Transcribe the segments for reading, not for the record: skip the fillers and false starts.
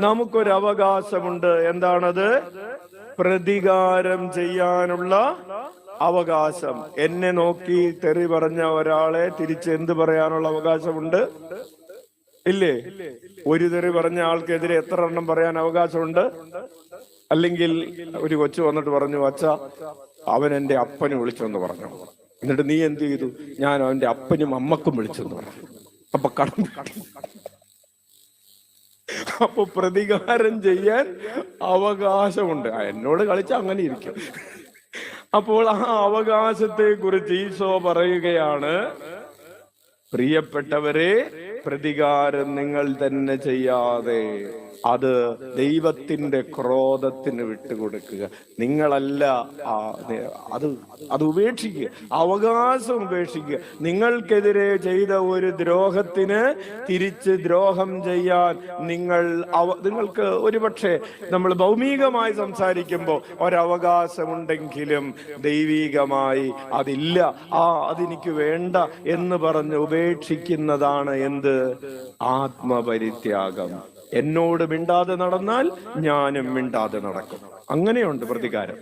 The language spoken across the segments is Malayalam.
നമുക്കൊരു അവകാശമുണ്ട്. എന്താണത്? പ്രതികാരം ചെയ്യാനുള്ള അവകാശം. എന്നെ നോക്കി തെറി പറഞ്ഞ ഒരാളെ തിരിച്ച് എന്ത് പറയാനുള്ള അവകാശമുണ്ട്? ഇല്ലേ? ഒരു തെറി പറഞ്ഞ ആൾക്കെതിരെ എത്ര എണ്ണം പറയാൻ അവകാശമുണ്ട്? അല്ലെങ്കിൽ ഒരു കൊച്ചു വന്നിട്ട് പറഞ്ഞു, അച്ഛാ അവൻ എന്റെ അപ്പനെ വിളിച്ചെന്ന് പറഞ്ഞു. എന്നിട്ട് നീ എന്ത് ചെയ്തു? ഞാൻ അവന്റെ അപ്പനും അമ്മക്കും വിളിച്ചെന്ന് പറഞ്ഞു. അപ്പൊ കടന്നു. അപ്പൊ പ്രതികാരം ചെയ്യാൻ അവകാശമുണ്ട്. എന്നോട് കളിച്ച അങ്ങനെ ഇരിക്കും. അപ്പോൾ ആ അവകാശത്തെ കുറിച്ച് ഈശോ പറയുകയാണ്, പ്രിയപ്പെട്ടവരെ, പ്രതികാരം നിങ്ങൾ തന്നെ ചെയ്യാതെ അത് ദൈവത്തിന്റെ ക്രോധത്തിന് വിട്ടുകൊടുക്കുക. നിങ്ങളല്ല അത് ഉപേക്ഷിക്കുക, അവകാശം ഉപേക്ഷിക്കുക. നിങ്ങൾക്കെതിരെ ചെയ്ത ഒരു ദ്രോഹത്തിന് തിരിച്ച് ദ്രോഹം ചെയ്യാൻ നിങ്ങൾക്ക് ഒരുപക്ഷെ നമ്മൾ ഭൗമികമായി സംസാരിക്കുമ്പോൾ ഒരവകാശമുണ്ടെങ്കിലും ദൈവികമായി അതില്ല. അതെനിക്ക് വേണ്ട എന്ന് പറഞ്ഞ് ഉപേക്ഷിക്കുന്നതാണ് എന്ത്? ആത്മപരിത്യാഗം. എന്നോട് മിണ്ടാതെ നടന്നാൽ ഞാനും മിണ്ടാതെ നടക്കും. അങ്ങനെയുണ്ട് പ്രതികാരം.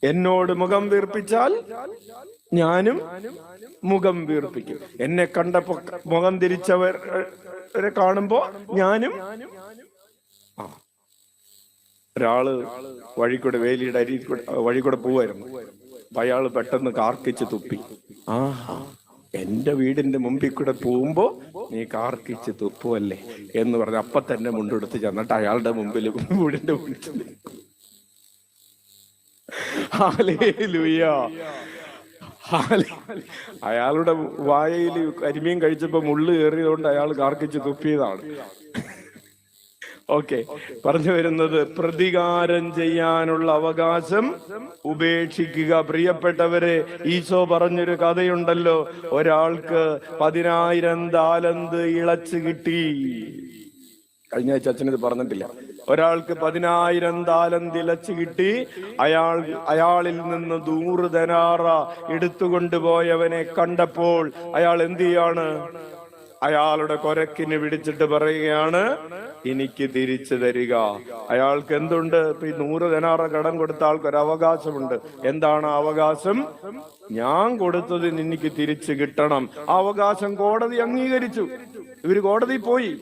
എന്നോട് മുഖം വീർപ്പിച്ചാൽ ഞാനും മുഖം വീർപ്പിക്കും. എന്നെ കണ്ടപ്പോ മുഖം തിരിച്ചവരെ കാണുമ്പോ ഞാനും. ഒരാള് വഴിക്കൂടെ, വേലിയുടെ വഴിക്കൂടെ പോവായിരുന്നു. അയാള് പെട്ടെന്ന് കാർക്കിച്ച് തുപ്പി. എന്റെ വീടിന്റെ മുമ്പിൽ കൂടെ പോകുമ്പോ നീ കാർക്കിച്ച് തുപ്പുവല്ലേ എന്ന് പറഞ്ഞ് അപ്പൊ തന്നെ മുണ്ടെടുത്ത് ചെന്നിട്ട് അയാളുടെ മുമ്പിൽ, വീടിന്റെ മുമ്പിൽ. ഹല്ലേലൂയ. അയാളുടെ വായയിൽ കരിമീൻ കഴിച്ചപ്പോ മുള്ളു കയറിയതുകൊണ്ട് അയാൾ കാർക്കിച്ച് തുപ്പിയതാണ്. ഓക്കെ, പറഞ്ഞു വരുന്നത് പ്രതികാരം ചെയ്യാനുള്ള അവകാശം ഉപേക്ഷിക്കുക. പ്രിയപ്പെട്ടവരെ, ഈശോ പറഞ്ഞൊരു കഥയുണ്ടല്ലോ, ഒരാൾക്ക് 10,000 താലന്ത് ഇളച്ചു കിട്ടി. കഴിഞ്ഞ ആഴ്ച അച്ഛനത് പറഞ്ഞിട്ടില്ല. ഒരാൾക്ക് 10,000 താലന്ത് ഇളച്ചു കിട്ടി. അയാളിൽ നിന്ന് 100 ദനാറ എടുത്തുകൊണ്ടുപോയവനെ കണ്ടപ്പോൾ അയാൾ എന്ത് ചെയ്യാണ്? അയാളുടെ കൊരക്കിന് പിടിച്ചിട്ട് പറയുകയാണ്, എനിക്ക് തിരിച്ചു തരിക. അയാൾക്ക് എന്തുണ്ട്? ഇപ്പൊ ഈ 100 ദനാറ കടം കൊടുത്ത ആൾക്കൊരു അവകാശമുണ്ട്. എന്താണ് അവകാശം? ഞാൻ കൊടുത്തത് എനിക്ക് തിരിച്ചു കിട്ടണം. ആ അവകാശം കോടതി അംഗീകരിച്ചു. ഇവര് കോടതി പോയി.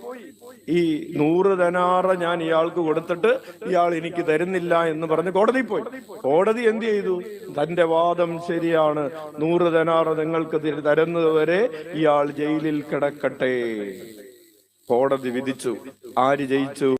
ഈ 100 ദനാറ ഞാൻ ഇയാൾക്ക് കൊടുത്തിട്ട് ഇയാൾ എനിക്ക് തരുന്നില്ല എന്ന് പറഞ്ഞ് കോടതി പോയി. കോടതി എന്ത് ചെയ്തു? തന്റെ വാദം ശരിയാണ്, 100 ദനാറ നിങ്ങൾക്ക് തരുന്നത് വരെ ഇയാൾ ജയിലിൽ കിടക്കട്ടെ. കോടതി വിധിച്ചു. ആര് ജയിച്ചു?